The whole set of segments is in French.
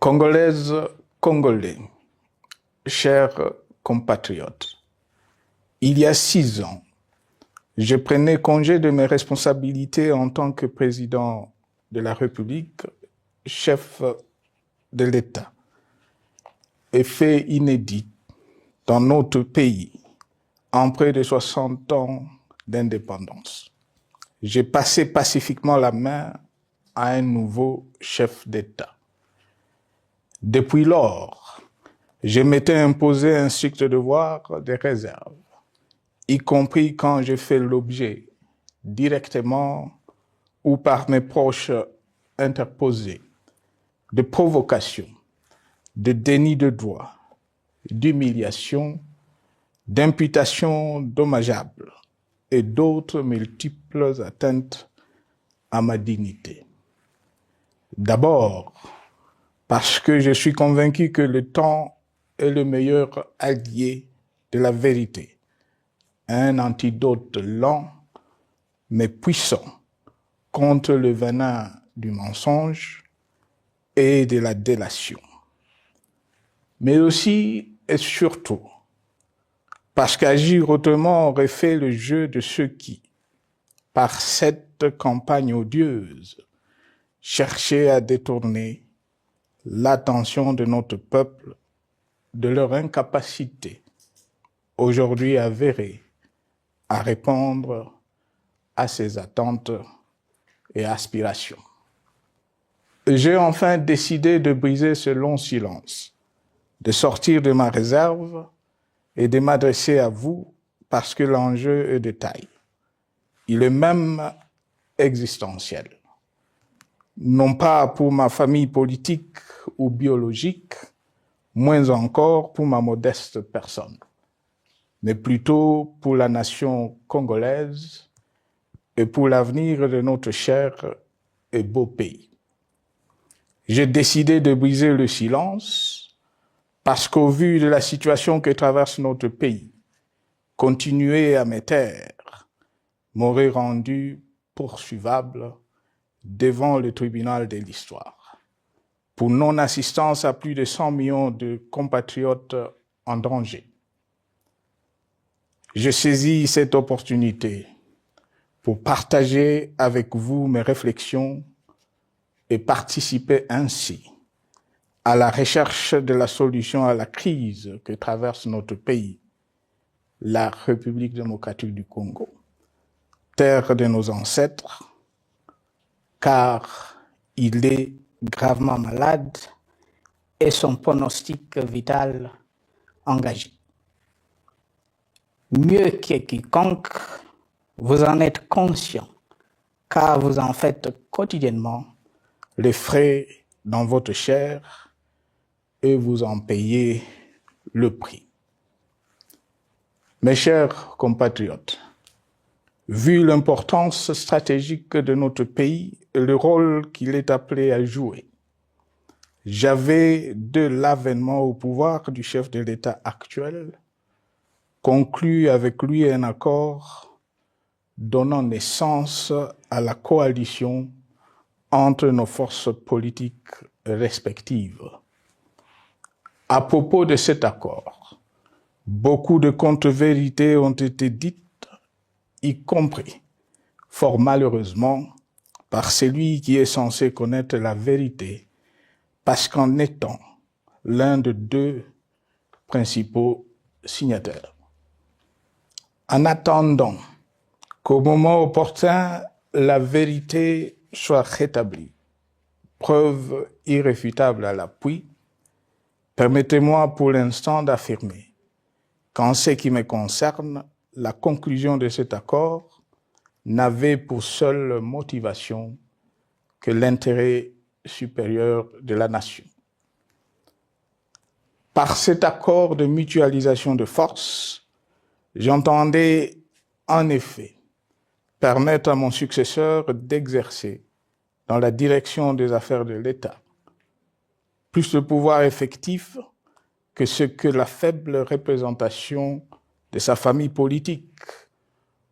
Congolaises, Congolais, chers compatriotes, il y a 6 ans, je prenais congé de mes responsabilités en tant que président de la République, chef de l'État. Et fait inédit dans notre pays, en près de 60 ans d'indépendance. J'ai passé pacifiquement la main à un nouveau chef d'État. Depuis lors, je m'étais imposé un strict devoir de réserve, y compris quand j'ai fait l'objet, directement ou par mes proches interposés, de provocations, de déni de droit, d'humiliation, d'imputations dommageables et d'autres multiples atteintes à ma dignité. D'abord, parce que je suis convaincu que le temps est le meilleur allié de la vérité, un antidote lent mais puissant contre le venin du mensonge et de la délation. Mais aussi et surtout, parce qu'agir autrement aurait fait le jeu de ceux qui, par cette campagne odieuse, cherchaient à détourner l'attention de notre peuple de leur incapacité, aujourd'hui avérée, à répondre à ses attentes et aspirations. J'ai enfin décidé de briser ce long silence, de sortir de ma réserve et de m'adresser à vous parce que l'enjeu est de taille. Il est même existentiel. Non pas pour ma famille politique ou biologique, moins encore pour ma modeste personne, mais plutôt pour la nation congolaise et pour l'avenir de notre cher et beau pays. J'ai décidé de briser le silence parce qu'au vu de la situation que traverse notre pays, continuer à me taire m'aurait rendu poursuivable devant le tribunal de l'histoire pour non-assistance à plus de 100 millions de compatriotes en danger. Je saisis cette opportunité pour partager avec vous mes réflexions et participer ainsi à la recherche de la solution à la crise que traverse notre pays, la République démocratique du Congo, terre de nos ancêtres, car il est gravement malade et son pronostic vital engagé. Mieux que quiconque, vous en êtes conscient, car vous en faites quotidiennement les frais dans votre chair et vous en payez le prix. Mes chers compatriotes, vu l'importance stratégique de notre pays et le rôle qu'il est appelé à jouer, j'avais, de l'avènement au pouvoir du chef de l'État actuel, conclu avec lui un accord donnant naissance à la coalition entre nos forces politiques respectives. À propos de cet accord, beaucoup de contre-vérités ont été dites, y compris, fort malheureusement, par celui qui est censé connaître la vérité, parce qu'en étant l'un de deux principaux signataires. En attendant qu'au moment opportun, la vérité soit rétablie, preuve irréfutable à l'appui, permettez-moi pour l'instant d'affirmer qu'en ce qui me concerne, la conclusion de cet accord n'avait pour seule motivation que l'intérêt supérieur de la nation. Par cet accord de mutualisation de forces, j'entendais en effet permettre à mon successeur d'exercer dans la direction des affaires de l'État plus de pouvoir effectif que ce que la faible représentation de sa famille politique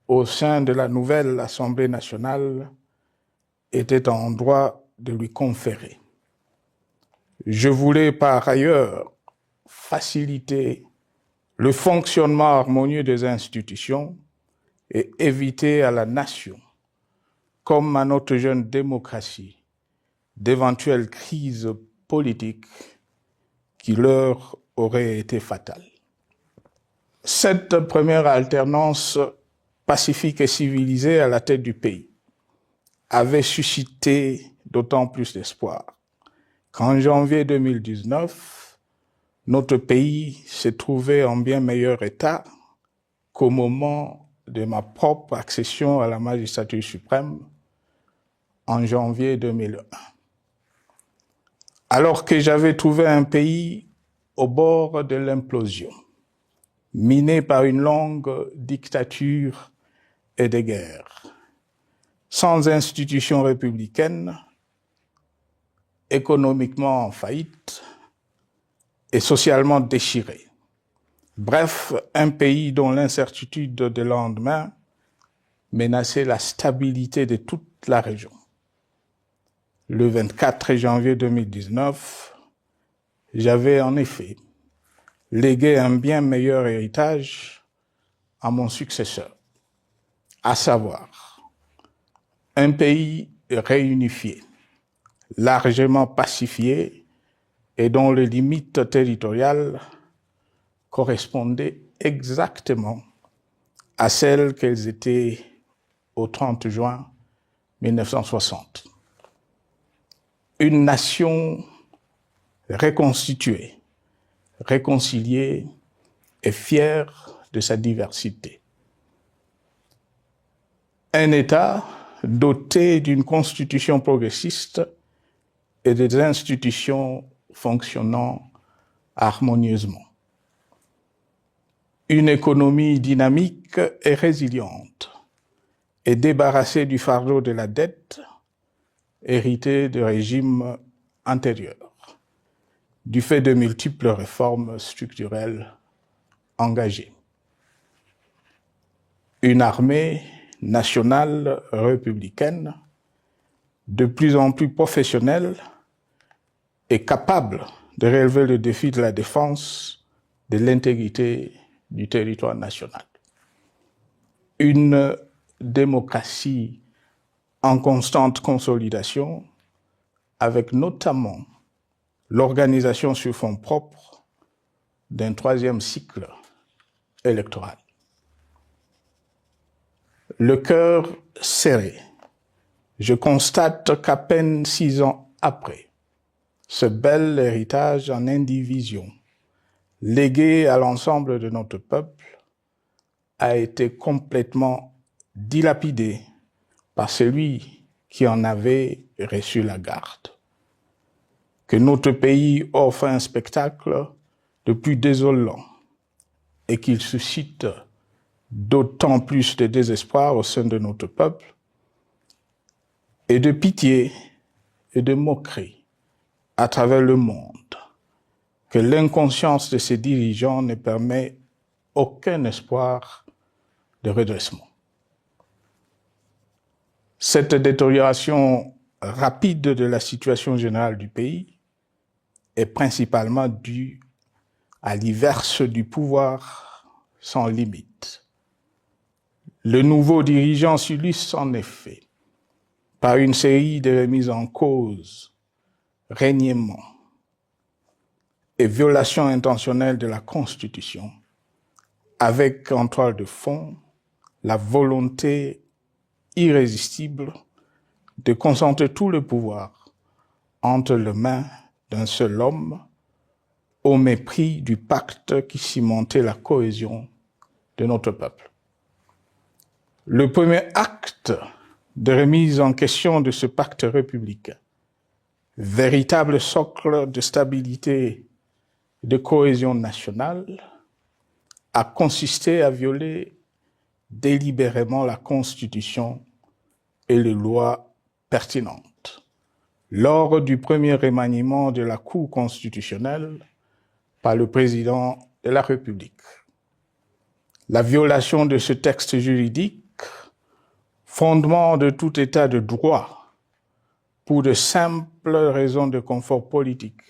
au sein de la nouvelle Assemblée nationale était en droit de lui conférer. Je voulais par ailleurs faciliter le fonctionnement harmonieux des institutions et éviter à la nation, comme à notre jeune démocratie, d'éventuelles crises politiques qui leur auraient été fatales. Cette première alternance pacifique et civilisée à la tête du pays avait suscité d'autant plus d'espoir qu'en janvier 2019, notre pays s'est trouvé en bien meilleur état qu'au moment de ma propre accession à la magistrature suprême en janvier 2001. Alors que j'avais trouvé un pays au bord de l'implosion, miné par une longue dictature et des guerres, sans institutions républicaines, économiquement en faillite et socialement déchiré. Bref, un pays dont l'incertitude de lendemain menaçait la stabilité de toute la région. Le 24 janvier 2019, j'avais en effet légué un bien meilleur héritage à mon successeur, à savoir un pays réunifié, largement pacifié et dont les limites territoriales correspondaient exactement à celles qu'elles étaient au 30 juin 1960. Une nation reconstituée, réconciliée et fière de sa diversité. Un État doté d'une constitution progressiste et des institutions fonctionnant harmonieusement. Une économie dynamique et résiliente et débarrassée du fardeau de la dette hérité de régimes antérieurs, du fait de multiples réformes structurelles engagées. Une armée nationale républicaine de plus en plus professionnelle et capable de relever le défi de la défense de l'intégrité du territoire national. Une démocratie en constante consolidation, avec notamment l'organisation sur fonds propres d'un troisième cycle électoral. Le cœur serré, je constate qu'à peine 6 ans après, ce bel héritage en indivision, légué à l'ensemble de notre peuple, a été complètement dilapidé par celui qui en avait reçu la garde. Que notre pays offre un spectacle de plus désolant et qu'il suscite d'autant plus de désespoir au sein de notre peuple et de pitié et de moquerie à travers le monde, que l'inconscience de ses dirigeants ne permet aucun espoir de redressement. Cette détérioration rapide de la situation générale du pays est principalement due à l'iverse du pouvoir sans limite. Le nouveau dirigeant s'illustre en effet par une série de remises en cause, reniements et violations intentionnelles de la Constitution, avec en toile de fond la volonté irrésistible de concentrer tout le pouvoir entre les mains d'un seul homme, au mépris du pacte qui cimentait la cohésion de notre peuple. Le premier acte de remise en question de ce pacte républicain, véritable socle de stabilité et de cohésion nationale, a consisté à violer délibérément la Constitution et les lois pertinentes lors du premier remaniement de la Cour constitutionnelle par le président de la République. La violation de ce texte juridique, fondement de tout état de droit, pour de simples raisons de confort politique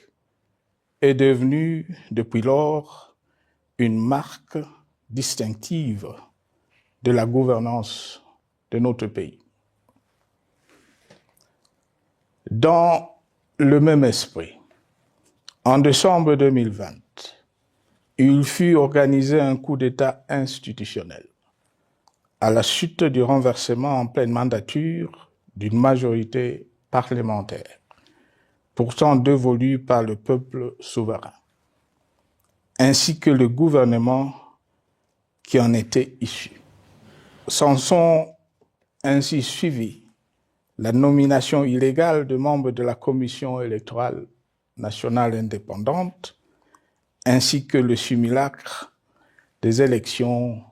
est devenue depuis lors une marque distinctive de la gouvernance de notre pays. Dans le même esprit, en décembre 2020, il fut organisé un coup d'État institutionnel à la suite du renversement en pleine mandature d'une majorité parlementaire, pourtant dévolue par le peuple souverain, ainsi que le gouvernement qui en était issu. S'en sont ainsi suivis la nomination illégale de membres de la Commission électorale nationale indépendante, ainsi que le simulacre des élections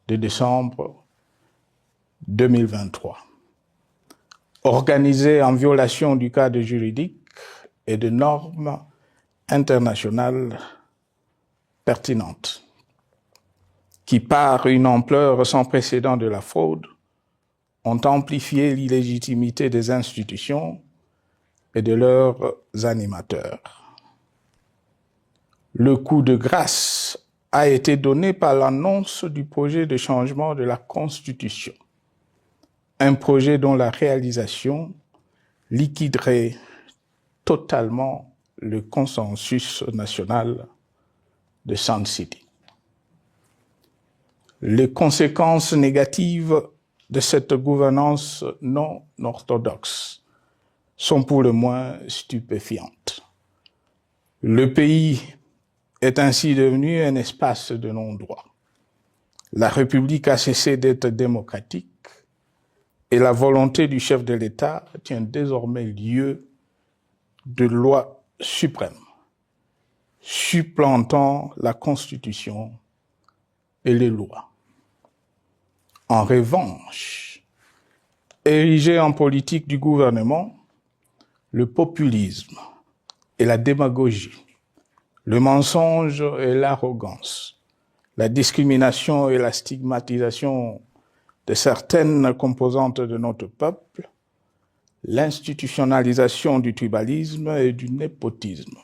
de décembre 2023, organisées en violation du cadre juridique et de normes internationales pertinentes, qui, par une ampleur sans précédent de la fraude, ont amplifié l'illégitimité des institutions et de leurs animateurs. Le coup de grâce a été donné par l'annonce du projet de changement de la Constitution, un projet dont la réalisation liquiderait totalement le consensus national de Sun City. Les conséquences négatives de cette gouvernance non orthodoxe sont pour le moins stupéfiantes. Le pays est ainsi devenu un espace de non-droit. La République a cessé d'être démocratique et la volonté du chef de l'État tient désormais lieu de loi suprême, supplantant la Constitution et les lois. En revanche, érigé en politique du gouvernement, le populisme et la démagogie, le mensonge et l'arrogance, la discrimination et la stigmatisation de certaines composantes de notre peuple, l'institutionnalisation du tribalisme et du népotisme,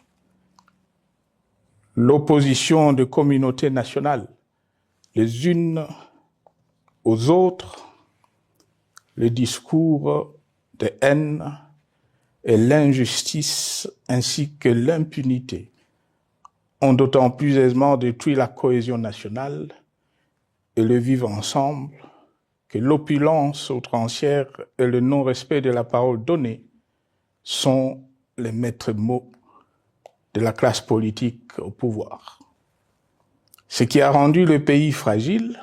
l'opposition de communautés nationales, les unes aux autres, le discours de haine et l'injustice ainsi que l'impunité ont d'autant plus aisément détruit la cohésion nationale et le vivre ensemble que l'opulence outrancière et le non-respect de la parole donnée sont les maîtres mots de la classe politique au pouvoir. Ce qui a rendu le pays fragile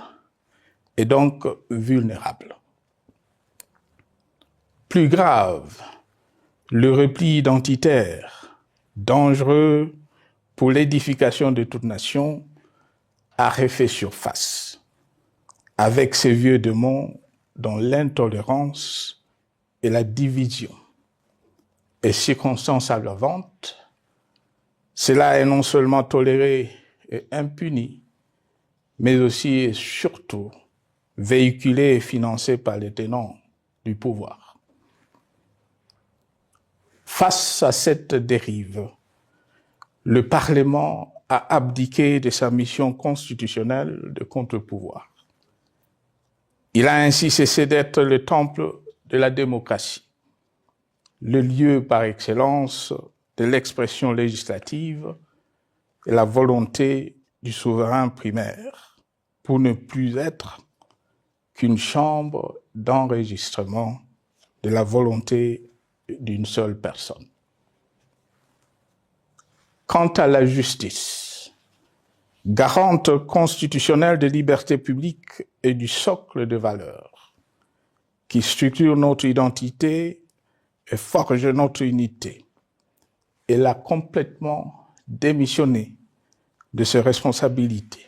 et donc vulnérable. Plus grave, le repli identitaire, dangereux pour l'édification de toute nation, a refait surface, avec ses vieux démons dont l'intolérance et la division est circonstance aggravante. Cela est non seulement toléré et impuni, mais aussi et surtout véhiculé et financé par les tenants du pouvoir. Face à cette dérive, le Parlement a abdiqué de sa mission constitutionnelle de contre-pouvoir. Il a ainsi cessé d'être le temple de la démocratie, le lieu par excellence de l'expression législative et la volonté du souverain primaire, pour ne plus être qu'une chambre d'enregistrement de la volonté d'une seule personne. Quant à la justice, garante constitutionnelle des libertés publiques et du socle de valeurs, qui structure notre identité et forge notre unité, elle a complètement démissionné de ses responsabilités,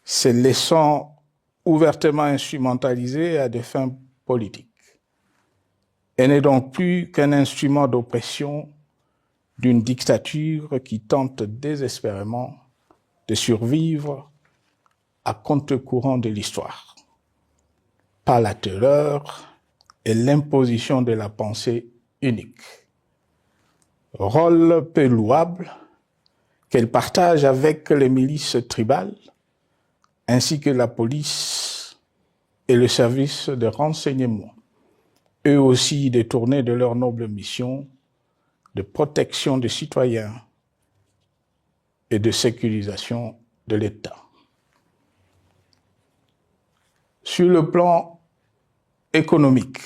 se laissant ouvertement instrumentalisée à des fins politiques. Elle n'est donc plus qu'un instrument d'oppression d'une dictature qui tente désespérément de survivre à contre-courant de l'histoire, par la terreur et l'imposition de la pensée unique. Rôle peu louable, qu'elle partage avec les milices tribales, ainsi que la police et le service de renseignement, eux aussi détournés de leur noble mission de protection des citoyens et de sécurisation de l'État. Sur le plan économique,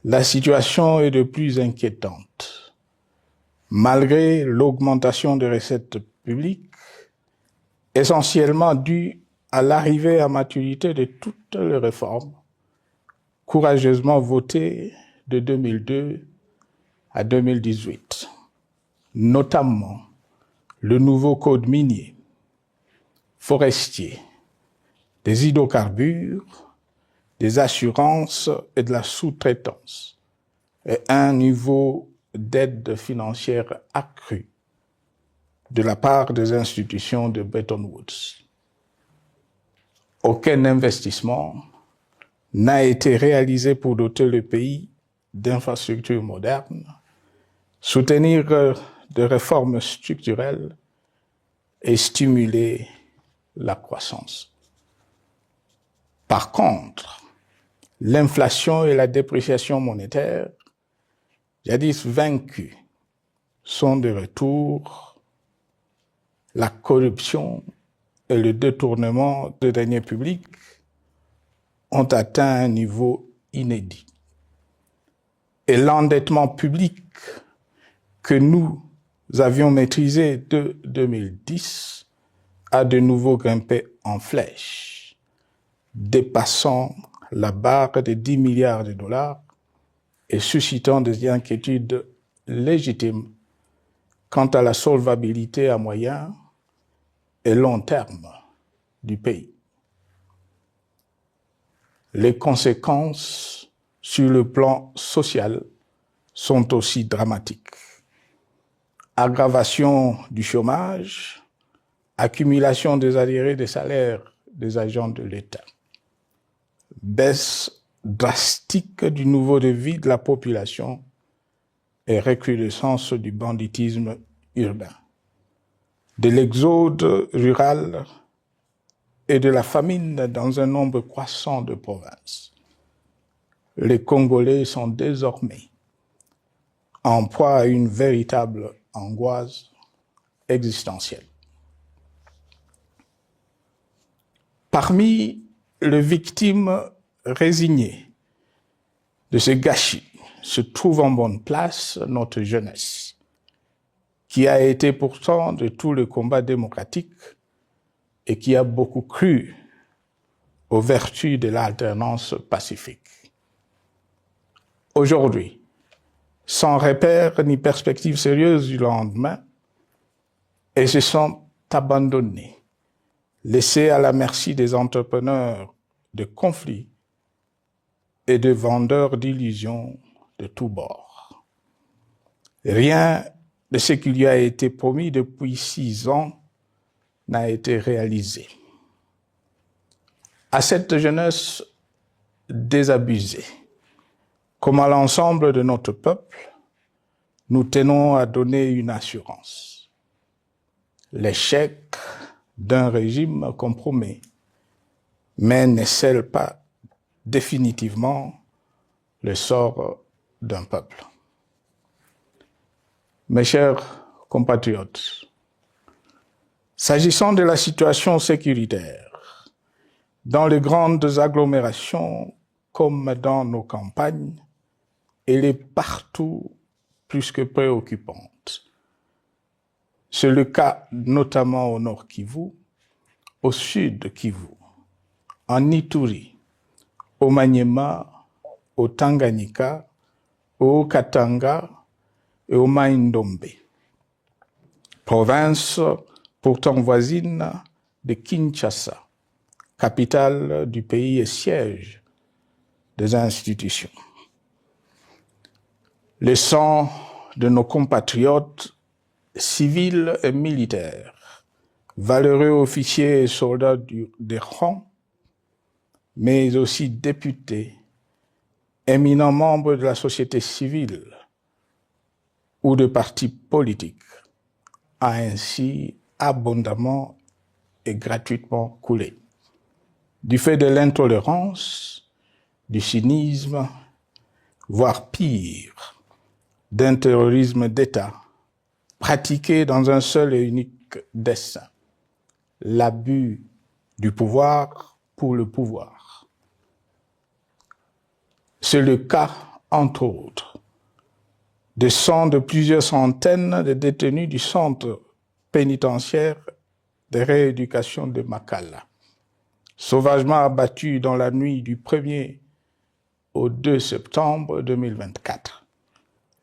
la situation est de plus inquiétante. Malgré l'augmentation des recettes publiques, essentiellement due à l'arrivée à maturité de toutes les réformes courageusement votées de 2002 à 2018, notamment le nouveau code minier, forestier, des hydrocarbures, des assurances et de la sous-traitance, et un niveau d'aide financière accru de la part des institutions de Bretton Woods. Aucun investissement n'a été réalisé pour doter le pays d'infrastructures modernes, soutenir de réformes structurelles et stimuler la croissance. Par contre, l'inflation et la dépréciation monétaire, jadis vaincues, sont de retour. La corruption et le détournement de deniers publics ont atteint un niveau inédit. Et l'endettement public que nous avions maîtrisé de 2010 a de nouveau grimpé en flèche, dépassant la barre de 10 milliards de dollars et suscitant des inquiétudes légitimes quant à la solvabilité à moyen et long terme du pays. Les conséquences sur le plan social sont aussi dramatiques. Aggravation du chômage, accumulation des arriérés des salaires des agents de l'État, baisse drastique du niveau de vie de la population et recrudescence du banditisme urbain, de l'exode rural et de la famine dans un nombre croissant de provinces. Les Congolais sont désormais en proie à une véritable angoisse existentielle. Parmi les victimes résignées de ce gâchis se trouve en bonne place notre jeunesse, qui a été pourtant de tout le combat démocratique et qui a beaucoup cru aux vertus de l'alternance pacifique. Aujourd'hui, sans repère ni perspective sérieuse du lendemain, ils se sont abandonnés, laissés à la merci des entrepreneurs de conflits et de vendeurs d'illusions de tous bords. Rien de ce qui lui a été promis depuis 6 ans n'a été réalisé. À cette jeunesse désabusée, comme à l'ensemble de notre peuple, nous tenons à donner une assurance. L'échec d'un régime compromet, mais ne scelle pas définitivement le sort d'un peuple. Mes chers compatriotes, s'agissant de la situation sécuritaire, dans les grandes agglomérations comme dans nos campagnes, elle est partout plus que préoccupante. C'est le cas notamment au nord Kivu, au sud Kivu, en Ituri, au Maniema, au Tanganyika, au Katanga et au Mai-Ndombe, province pourtant voisine de Kinshasa, capitale du pays et siège des institutions. Le sang de nos compatriotes civils et militaires, valeureux officiers et soldats des rangs, mais aussi députés, éminents membres de la société civile ou de partis politiques, a ainsi abondamment et gratuitement coulé. Du fait de l'intolérance, du cynisme, voire pire, d'un terrorisme d'État pratiqué dans un seul et unique dessein, l'abus du pouvoir pour le pouvoir. C'est le cas, entre autres, de plusieurs centaines de détenus du centre pénitentiaire de rééducation de Makala, sauvagement abattus dans la nuit du 1er au 2 septembre 2024,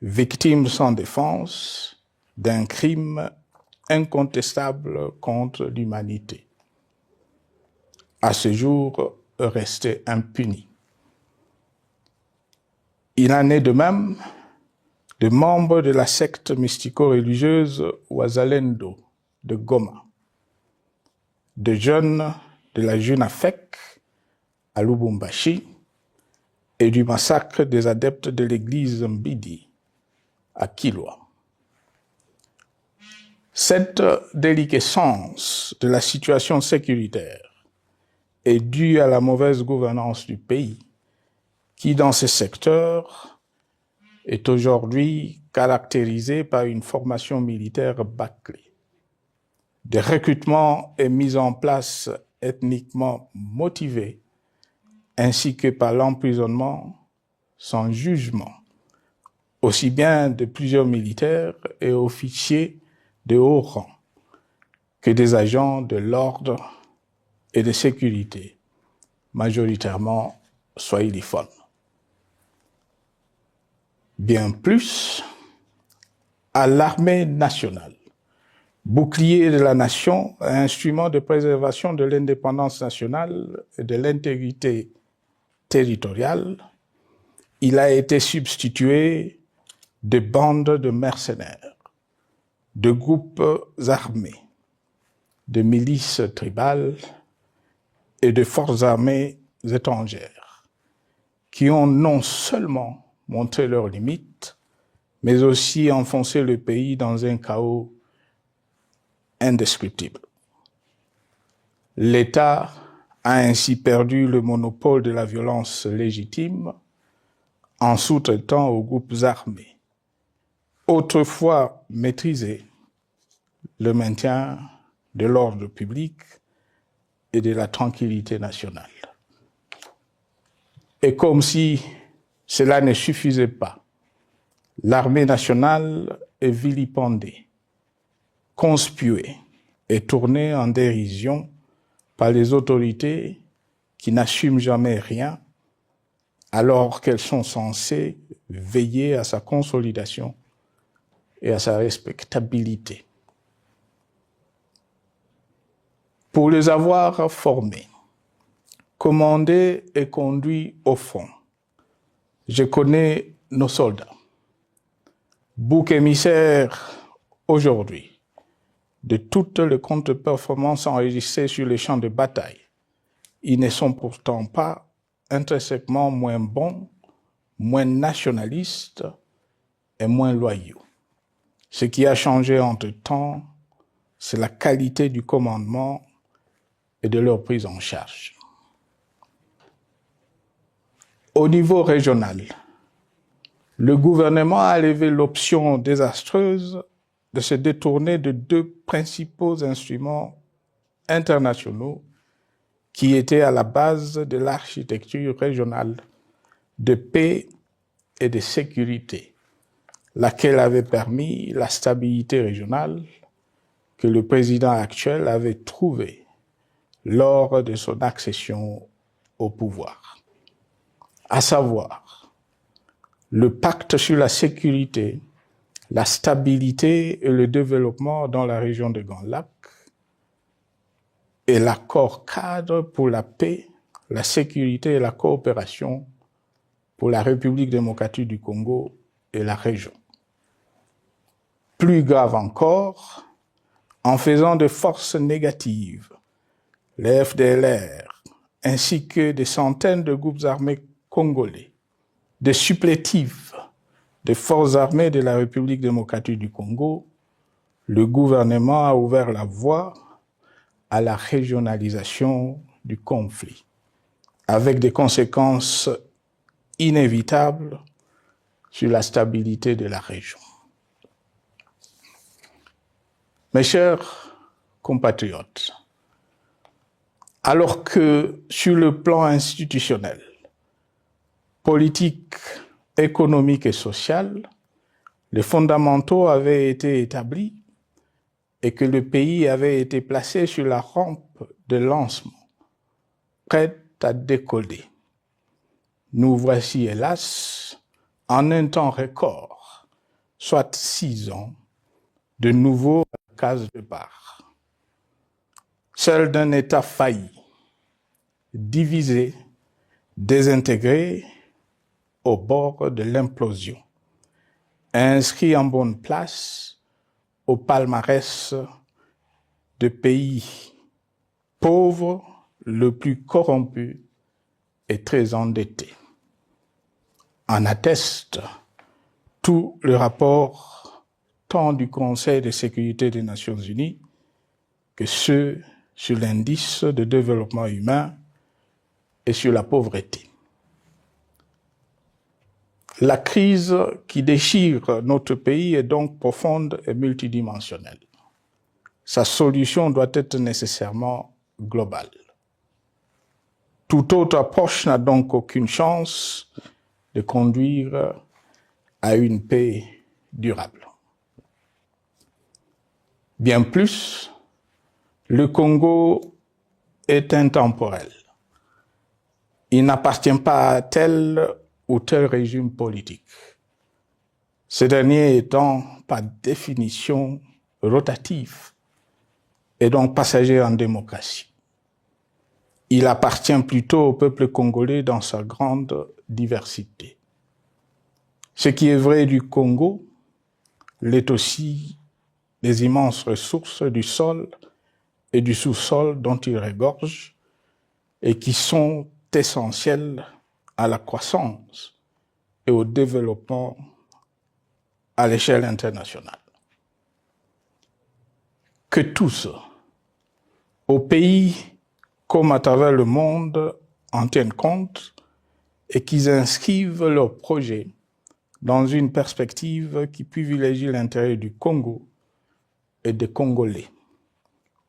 victimes sans défense d'un crime incontestable contre l'humanité, à ce jour restés impunis. Il en est de même de membres de la secte mystico-religieuse Wazalendo de Goma, de jeunes de la Junafek à Lubumbashi et du massacre des adeptes de l'église Mbidi à Kilwa. Cette déliquescence de la situation sécuritaire est due à la mauvaise gouvernance du pays, qui dans ces secteurs est aujourd'hui caractérisée par une formation militaire bâclée, des recrutements et mises en place ethniquement motivés, ainsi que par l'emprisonnement sans jugement, aussi bien de plusieurs militaires et officiers de haut rang que des agents de l'ordre et de sécurité, majoritairement swahiliphones. Bien plus, à l'armée nationale, bouclier de la nation, instrument de préservation de l'indépendance nationale et de l'intégrité territoriale, il a été substitué de bandes de mercenaires, de groupes armés, de milices tribales et de forces armées étrangères, qui ont non seulement montré leurs limites, mais aussi enfoncé le pays dans un chaos indescriptible. L'État a ainsi perdu le monopole de la violence légitime en sous-traitant aux groupes armés, autrefois maîtrisés, le maintien de l'ordre public et de la tranquillité nationale. Et comme si cela ne suffisait pas, l'armée nationale est vilipendée, conspuée et tournée en dérision par les autorités qui n'assument jamais rien, alors qu'elles sont censées veiller à sa consolidation et à sa respectabilité. Pour les avoir formés, commandés et conduits au front, je connais nos soldats, boucs émissaires aujourd'hui de toutes les contre-performances enregistrées sur les champs de bataille. Ils ne sont pourtant pas intrinsèquement moins bons, moins nationalistes et moins loyaux. Ce qui a changé entre-temps, c'est la qualité du commandement et de leur prise en charge. Au niveau régional, le gouvernement a levé l'option désastreuse de se détourner de deux principaux instruments internationaux qui étaient à la base de l'architecture régionale de paix et de sécurité, laquelle avait permis la stabilité régionale que le président actuel avait trouvée lors de son accession au pouvoir, à savoir le pacte sur la sécurité, la stabilité et le développement dans la région de Grand Lac et l'accord cadre pour la paix, la sécurité et la coopération pour la République démocratique du Congo et la région. Plus grave encore, en faisant de forces négatives, les FDLR, ainsi que des centaines de groupes armés congolais, des supplétifs des forces armées de la République démocratique du Congo, le gouvernement a ouvert la voie à la régionalisation du conflit, avec des conséquences inévitables sur la stabilité de la région. Mes chers compatriotes, alors que sur le plan institutionnel, politique, économique et social, les fondamentaux avaient été établis et que le pays avait été placé sur la rampe de lancement, prêt à décoller. Nous voici, hélas, en un temps record, soit 6 ans, de nouveau à la case départ. Seul d'un État failli, divisé, désintégré, au bord de l'implosion, inscrit en bonne place au palmarès de pays pauvres, le plus corrompu et très endetté. En atteste tout le rapport tant du Conseil de sécurité des Nations Unies que ceux sur l'indice de développement humain et sur la pauvreté. La crise qui déchire notre pays est donc profonde et multidimensionnelle. Sa solution doit être nécessairement globale. Toute autre approche n'a donc aucune chance de conduire à une paix durable. Bien plus, le Congo est intemporel. Il n'appartient pas à tel ou tel régime politique, ce dernier étant par définition rotatif et donc passager en démocratie. Il appartient plutôt au peuple congolais dans sa grande diversité. Ce qui est vrai du Congo l'est aussi des immenses ressources du sol et du sous-sol dont il regorge et qui sont essentielles à la croissance et au développement à l'échelle internationale. Que tous, au pays comme à travers le monde, en tiennent compte et qu'ils inscrivent leurs projets dans une perspective qui privilégie l'intérêt du Congo et des Congolais,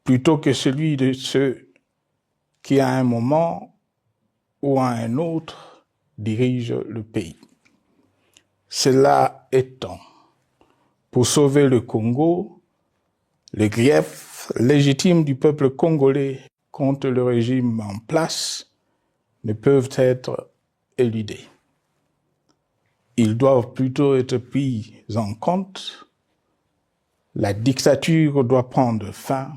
plutôt que celui de ceux qui, à un moment ou à un autre, dirigent le pays. Cela étant, pour sauver le Congo, les griefs légitimes du peuple congolais contre le régime en place ne peuvent être éludés. Ils doivent plutôt être pris en compte. La dictature doit prendre fin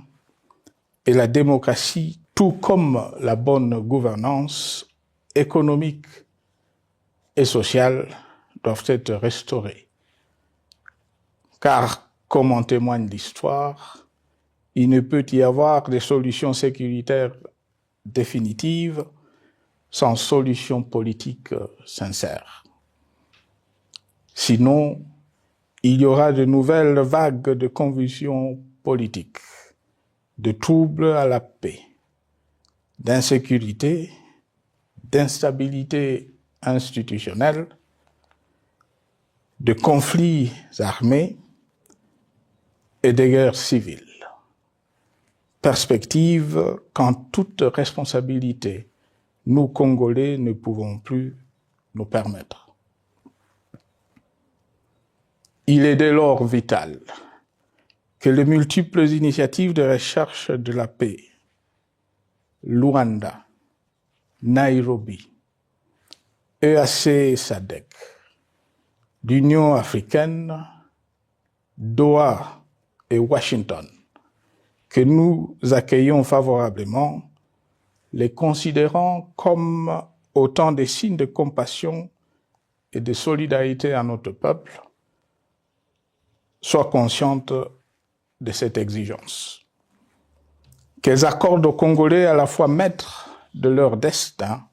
et la démocratie, tout comme la bonne gouvernance économique et sociale, doivent être restaurées. Car, comme en témoigne l'histoire, il ne peut y avoir de solutions sécuritaires définitives sans solution politique sincère. Sinon, il y aura de nouvelles vagues de convulsions politiques, de troubles à la paix, d'insécurité, d'instabilité institutionnelle, de conflits armés et de guerres civiles. Perspective qu'en toute responsabilité, nous, Congolais, ne pouvons plus nous permettre. Il est dès lors vital que les multiples initiatives de recherche de la paix, Luanda, Nairobi, EAC et SADC, l'Union africaine, Doha et Washington, que nous accueillons favorablement, les considérant comme autant de signes de compassion et de solidarité à notre peuple, soient conscientes de cette exigence. Qu'elles accordent aux Congolais à la fois maîtres de leur destin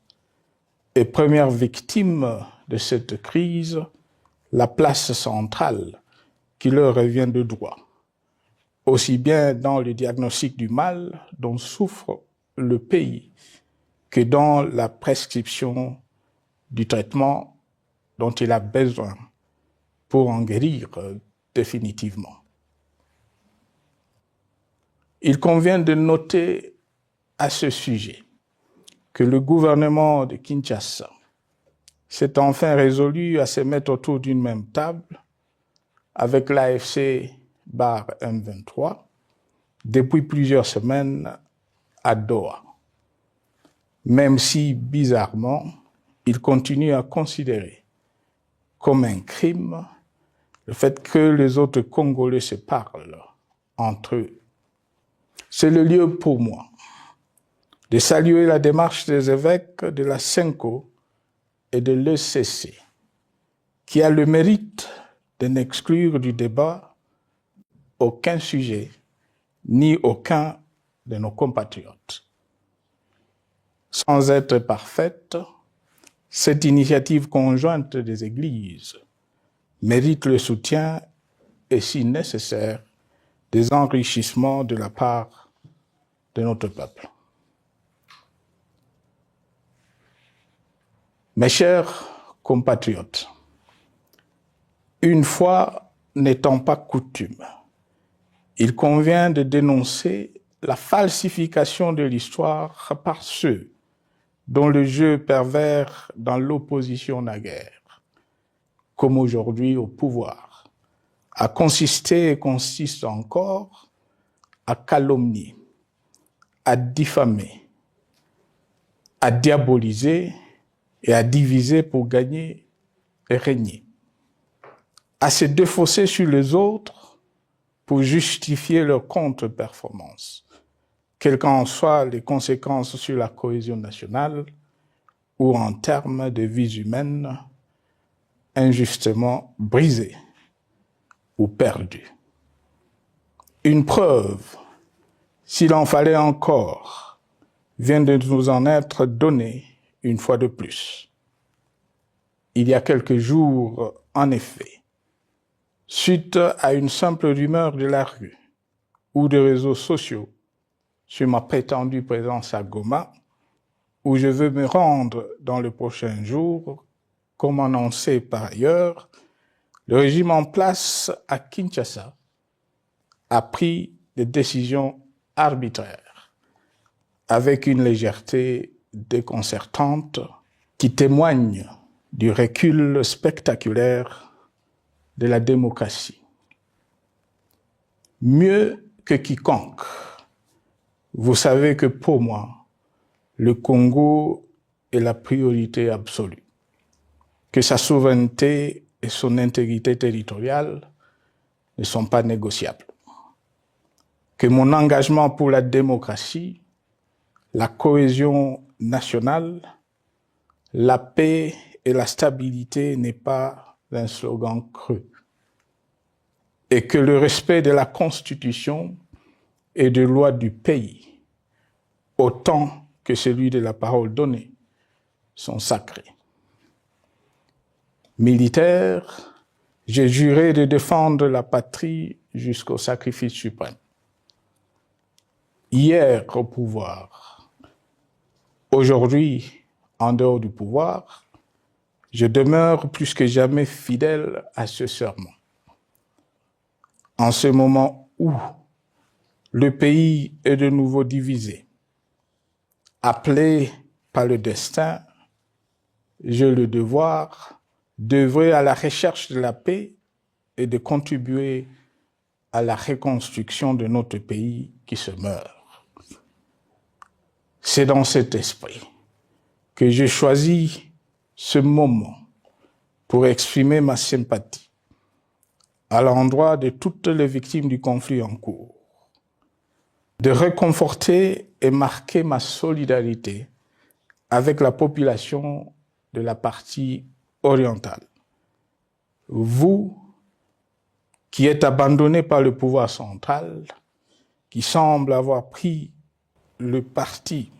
et premières victimes de cette crise la place centrale qui leur revient de droit, aussi bien dans le diagnostic du mal dont souffre le pays que dans la prescription du traitement dont il a besoin pour en guérir définitivement. Il convient de noter à ce sujet que le gouvernement de Kinshasa s'est enfin résolu à se mettre autour d'une même table avec l'AFC M23 depuis plusieurs semaines à Doha, même si, bizarrement, il continue à considérer comme un crime le fait que les autres Congolais se parlent entre eux. C'est le lieu pour moi de saluer la démarche des évêques de la CENCO et de l'ECC, qui a le mérite de n'exclure du débat aucun sujet, ni aucun de nos compatriotes. Sans être parfaite, cette initiative conjointe des Églises mérite le soutien et, si nécessaire, des enrichissements de la part de notre peuple. Mes chers compatriotes, une fois n'étant pas coutume, il convient de dénoncer la falsification de l'histoire par ceux dont le jeu pervers dans l'opposition naguère, comme aujourd'hui au pouvoir, a consisté et consiste encore à calomnier, à diffamer, à diaboliser et à diviser pour gagner et régner, à se défausser sur les autres pour justifier leur contre-performance, quelles qu'en soient les conséquences sur la cohésion nationale ou en termes de vies humaines injustement brisées ou perdues. Une preuve, s'il en fallait encore, vient de nous en être donnée une fois de plus. Il y a quelques jours, en effet, suite à une simple rumeur de la rue ou des réseaux sociaux sur ma prétendue présence à Goma, où je veux me rendre dans les prochains jours, comme annoncé par ailleurs, le régime en place à Kinshasa a pris des décisions arbitraires, avec une légèreté déconcertante qui témoigne du recul spectaculaire de la démocratie. Mieux que quiconque, vous savez que pour moi, le Congo est la priorité absolue, que sa souveraineté et son intégrité territoriale ne sont pas négociables, que mon engagement pour la démocratie, la cohésion nationale, la paix et la stabilité n'est pas un slogan creux, et que le respect de la Constitution et des lois du pays, autant que celui de la parole donnée, sont sacrés. Militaire, j'ai juré de défendre la patrie jusqu'au sacrifice suprême. Hier au pouvoir, aujourd'hui en dehors du pouvoir, je demeure plus que jamais fidèle à ce serment. En ce moment où le pays est de nouveau divisé, appelé par le destin, j'ai le devoir d'œuvrer à la recherche de la paix et de contribuer à la reconstruction de notre pays qui se meurt. C'est dans cet esprit que j'ai choisi ce moment pour exprimer ma sympathie à l'endroit de toutes les victimes du conflit en cours, de réconforter et marquer ma solidarité avec la population de la partie orientale. Vous, qui êtes abandonnés par le pouvoir central, qui semble avoir pris le parti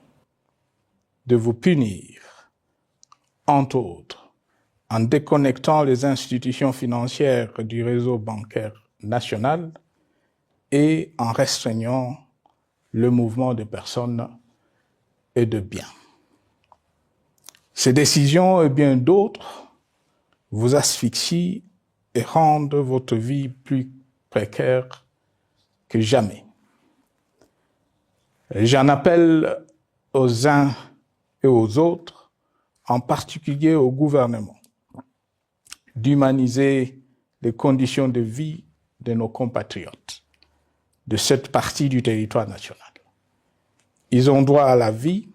de vous punir, entre autres, en déconnectant les institutions financières du réseau bancaire national, et en restreignant le mouvement de personnes et de biens. Ces décisions et bien d'autres vous asphyxient et rendent votre vie plus précaire que jamais. J'en appelle aux uns et aux autres, en particulier au gouvernement, d'humaniser les conditions de vie de nos compatriotes de cette partie du territoire national. Ils ont droit à la vie,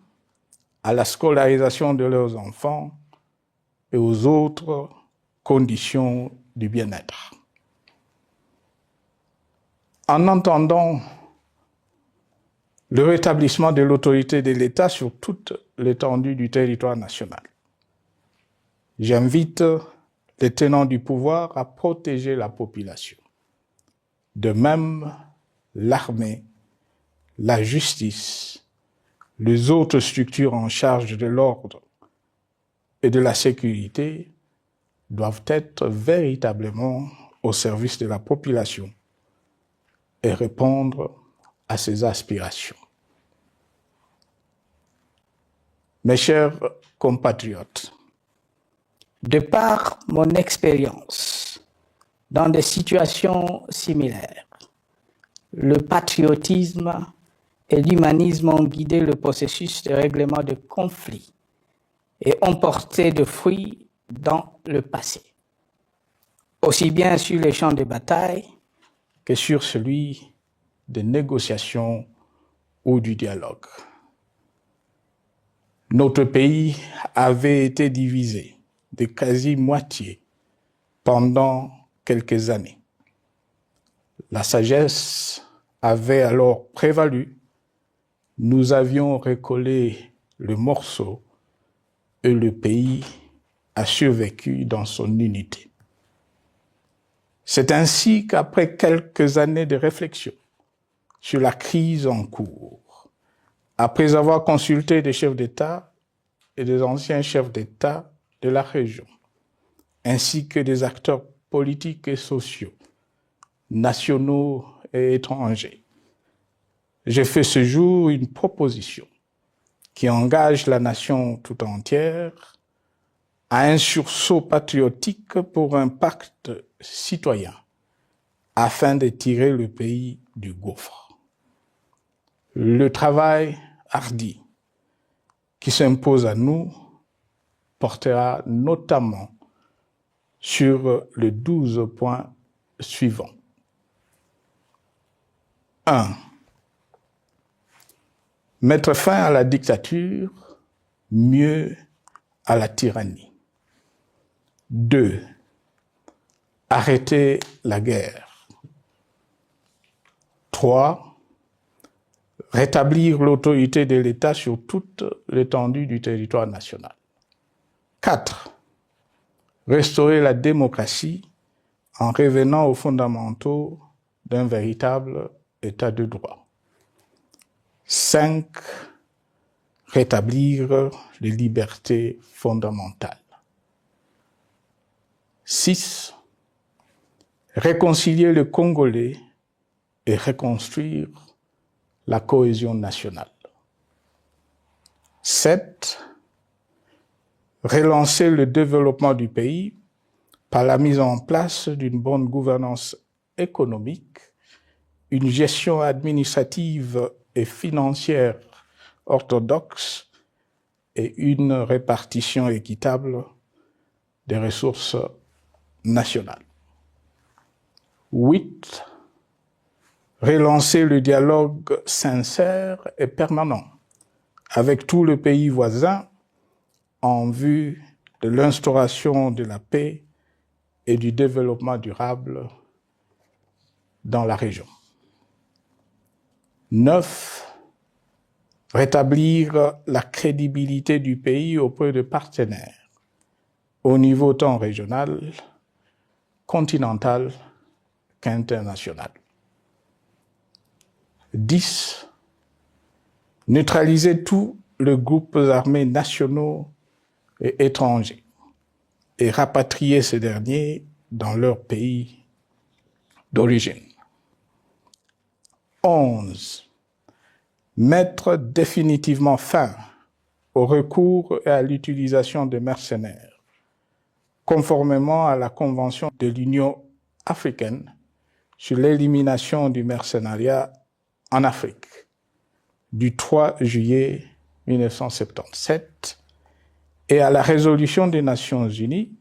à la scolarisation de leurs enfants et aux autres conditions du bien-être. En entendant le rétablissement de l'autorité de l'État sur toute l'étendue du territoire national, j'invite les tenants du pouvoir à protéger la population. De même, l'armée, la justice, les autres structures en charge de l'ordre et de la sécurité doivent être véritablement au service de la population et répondre à ses aspirations. Mes chers compatriotes, de par mon expérience dans des situations similaires, le patriotisme et l'humanisme ont guidé le processus de règlement de conflits et ont porté de fruits dans le passé, aussi bien sur les champs de bataille que sur celui des négociations ou du dialogue. Notre pays avait été divisé de quasi-moitié pendant quelques années. La sagesse avait alors prévalu. Nous avions recollé le morceau et le pays a survécu dans son unité. C'est ainsi qu'après quelques années de réflexion sur la crise en cours, après avoir consulté des chefs d'État et des anciens chefs d'État de la région, ainsi que des acteurs politiques et sociaux, nationaux et étrangers, j'ai fait ce jour une proposition qui engage la nation tout entière à un sursaut patriotique pour un pacte citoyen afin de tirer le pays du gouffre. Le travail hardi qui s'impose à nous portera notamment sur les 12 points suivants. 1. Mettre fin à la dictature, mieux à la tyrannie. 2. Arrêter la guerre. 3. Rétablir l'autorité de l'État sur toute l'étendue du territoire national. 4. Restaurer la démocratie en revenant aux fondamentaux d'un véritable État de droit. 5. Rétablir les libertés fondamentales. 6. Réconcilier le Congolais et reconstruire la cohésion nationale. 7. Relancer le développement du pays par la mise en place d'une bonne gouvernance économique, une gestion administrative et financière orthodoxe et une répartition équitable des ressources nationales. 8. Relancer le dialogue sincère et permanent avec tout le pays voisin en vue de l'instauration de la paix et du développement durable dans la région. 9. Rétablir la crédibilité du pays auprès de partenaires au niveau tant régional, continental qu'international. 10. Neutraliser tous les groupes armés nationaux et étrangers et rapatrier ces derniers dans leur pays d'origine. 11. Mettre définitivement fin au recours et à l'utilisation de mercenaires, conformément à la Convention de l'Union africaine sur l'élimination du mercenariat en Afrique du 3 juillet 1977 et à la résolution des Nations Unies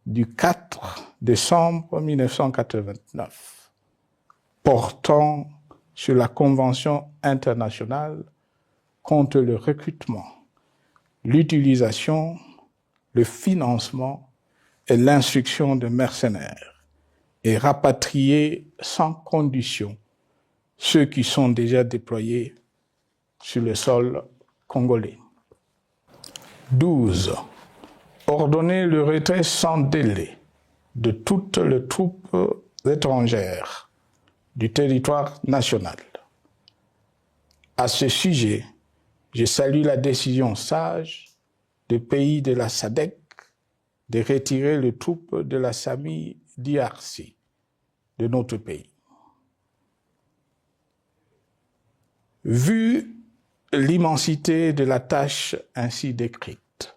du 4 décembre 1989 portant sur la Convention internationale contre le recrutement, l'utilisation, le financement et l'instruction de mercenaires et rapatrier sans condition ceux qui sont déjà déployés sur le sol congolais. 12. Ordonner le retrait sans délai de toutes les troupes étrangères du territoire national. À ce sujet, je salue la décision sage des pays de la SADC de retirer les troupes de la SAMI DRC de notre pays. Vu l'immensité de la tâche ainsi décrite,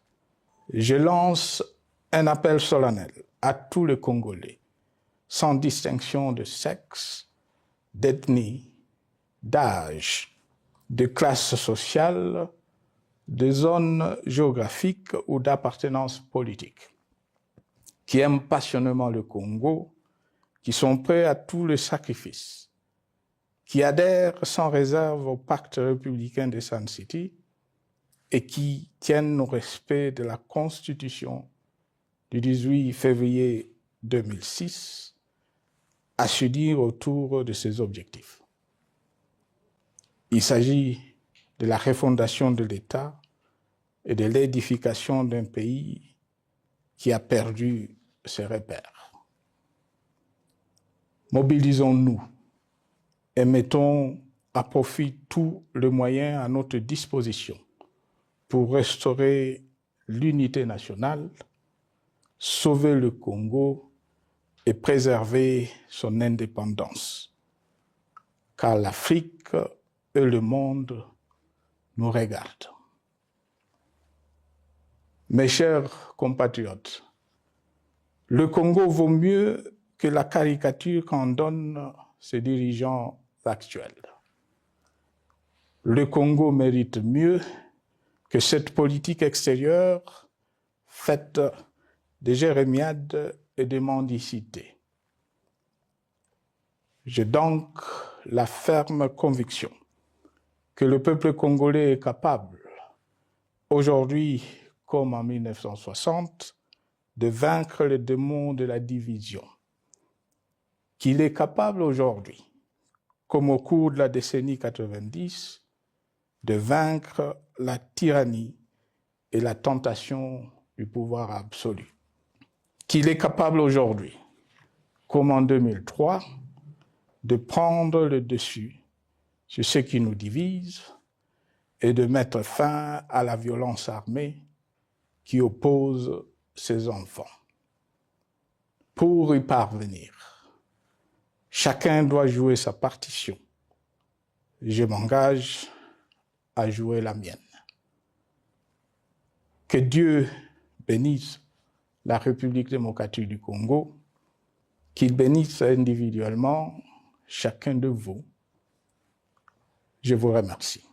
je lance un appel solennel à tous les Congolais, sans distinction de sexe, d'ethnie, d'âge, de classe sociale, de zone géographique ou d'appartenance politique, qui aiment passionnément le Congo, qui sont prêts à tous les sacrifices, qui adhèrent sans réserve au pacte républicain de Sun City et qui tiennent au respect de la Constitution du 18 février 2006, à s'unir autour de ces objectifs. Il s'agit de la refondation de l'État et de l'édification d'un pays qui a perdu ses repères. Mobilisons-nous et mettons à profit tous les moyens à notre disposition pour restaurer l'unité nationale, sauver le Congo et préserver son indépendance, car l'Afrique et le monde nous regardent. Mes chers compatriotes, le Congo vaut mieux que la caricature qu'en donnent ses dirigeants actuels. Le Congo mérite mieux que cette politique extérieure faite de jérémiades et de mendicité. J'ai donc la ferme conviction que le peuple congolais est capable, aujourd'hui comme en 1960, de vaincre le démon de la division, qu'il est capable aujourd'hui, comme au cours de la décennie 90, de vaincre la tyrannie et la tentation du pouvoir absolu. Qu'il est capable aujourd'hui, comme en 2003, de prendre le dessus sur ce qui nous divise et de mettre fin à la violence armée qui oppose ses enfants. Pour y parvenir, chacun doit jouer sa partition. Je m'engage à jouer la mienne. Que Dieu bénisse la République démocratique du Congo, qu'il bénisse individuellement chacun de vous. Je vous remercie.